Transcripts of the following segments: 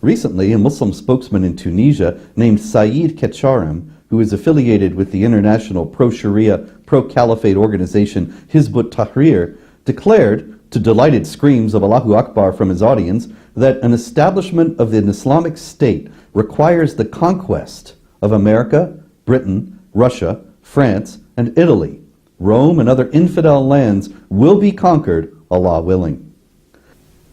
Recently, a Muslim spokesman in Tunisia named Saeed Kecharem, who is affiliated with the international pro-Sharia, pro-Caliphate organization Hizb ut-Tahrir, declared, to delighted screams of Allahu Akbar from his audience, that an establishment of an Islamic State requires the conquest of America, Britain, Russia, France, and Italy. Rome and other infidel lands will be conquered, Allah willing.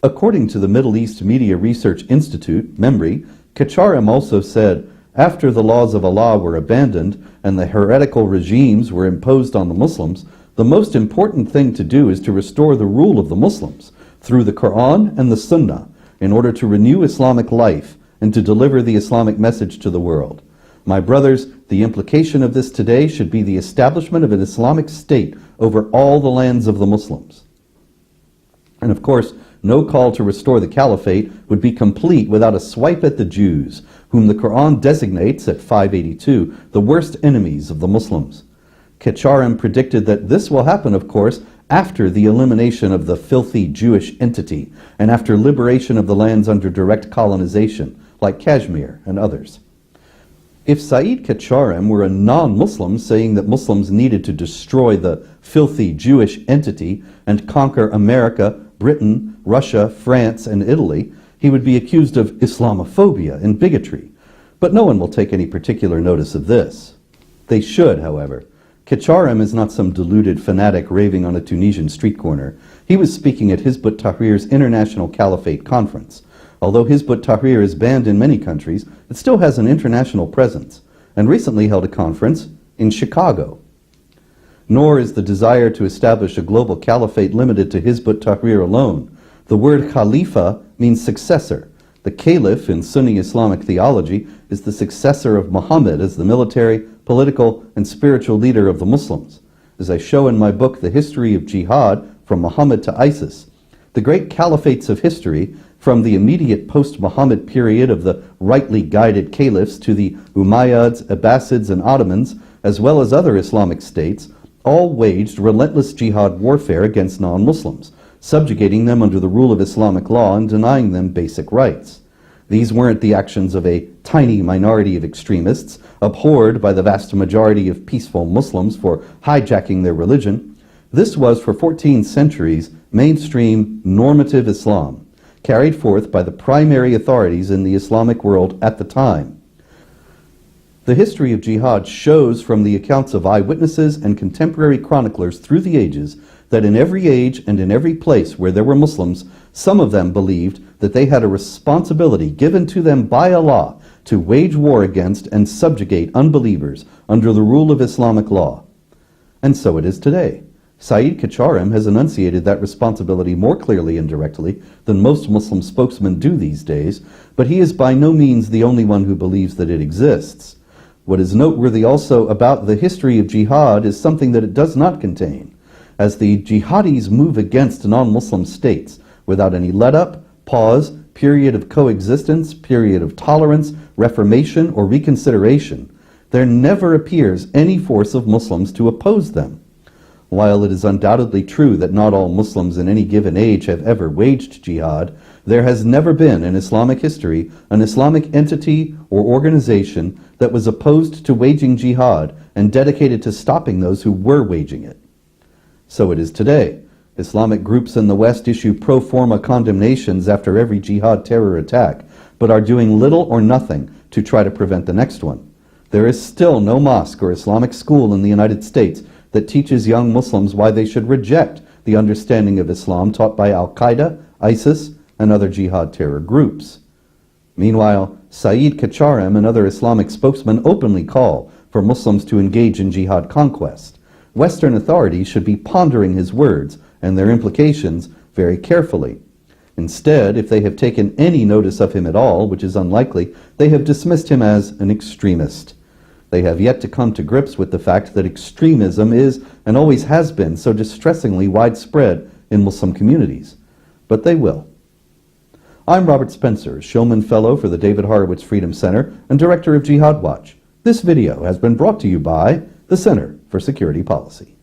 According to the Middle East Media Research Institute, MEMRI, Kecharem also said, after the laws of Allah were abandoned and the heretical regimes were imposed on the Muslims, the most important thing to do is to restore the rule of the Muslims through the Quran and the Sunnah in order to renew Islamic life and to deliver the Islamic message to the world. My brothers, the implication of this today should be the establishment of an Islamic state over all the lands of the Muslims. And of course, no call to restore the caliphate would be complete without a swipe at the Jews, whom the Quran designates at 582 the worst enemies of the Muslims. Kecharem predicted that this will happen, of course, after the elimination of the filthy Jewish entity and after liberation of the lands under direct colonization, like Kashmir and others. If Saeed Kecharem were a non-Muslim saying that Muslims needed to destroy the filthy Jewish entity and conquer America, Britain, Russia, France, and Italy, he would be accused of Islamophobia and bigotry. But no one will take any particular notice of this. They should, however. Kecharem is not some deluded fanatic raving on a Tunisian street corner. He was speaking at Hizb ut-Tahrir's International Caliphate Conference. Although Hizb ut-Tahrir is banned in many countries, it still has an international presence, and recently held a conference in Chicago. Nor is the desire to establish a global caliphate limited to Hizb ut-Tahrir alone. The word Khalifa means successor. The caliph in Sunni Islamic theology is the successor of Muhammad as the military, political, and spiritual leader of the Muslims. As I show in my book, The History of Jihad, From Muhammad to ISIS, the great caliphates of history, from the immediate post-Muhammad period of the rightly guided caliphs to the Umayyads, Abbasids, and Ottomans, as well as other Islamic states, all waged relentless jihad warfare against non-Muslims, subjugating them under the rule of Islamic law and denying them basic rights. These weren't the actions of a tiny minority of extremists, abhorred by the vast majority of peaceful Muslims for hijacking their religion. This was, for 14 centuries, mainstream normative Islam, carried forth by the primary authorities in the Islamic world at the time. The history of jihad shows from the accounts of eyewitnesses and contemporary chroniclers through the ages that in every age and in every place where there were Muslims, some of them believed that they had a responsibility given to them by Allah to wage war against and subjugate unbelievers under the rule of Islamic law. And so it is today. Saeed Kecharem has enunciated that responsibility more clearly and directly than most Muslim spokesmen do these days, but he is by no means the only one who believes that it exists. What is noteworthy also about the history of jihad is something that it does not contain. As the jihadis move against non-Muslim states without any let-up, pause, period of coexistence, period of tolerance, reformation, or reconsideration, there never appears any force of Muslims to oppose them. While it is undoubtedly true that not all Muslims in any given age have ever waged jihad, there has never been in Islamic history an Islamic entity or organization that was opposed to waging jihad and dedicated to stopping those who were waging it. So it is today. Islamic groups in the West issue pro forma condemnations after every jihad terror attack, but are doing little or nothing to try to prevent the next one. There is still no mosque or Islamic school in the United States that teaches young Muslims why they should reject the understanding of Islam taught by Al-Qaeda, ISIS, and other jihad terror groups. Meanwhile, Saeed Kecharem and other Islamic spokesmen openly call for Muslims to engage in jihad conquest. Western authorities should be pondering his words and their implications very carefully. Instead, if they have taken any notice of him at all, which is unlikely, they have dismissed him as an extremist. They have yet to come to grips with the fact that extremism is, and always has been, so distressingly widespread in Muslim communities. But they will. I'm Robert Spencer, Shulman Fellow for the David Horowitz Freedom Center and Director of Jihad Watch. This video has been brought to you by the Center for Security Policy.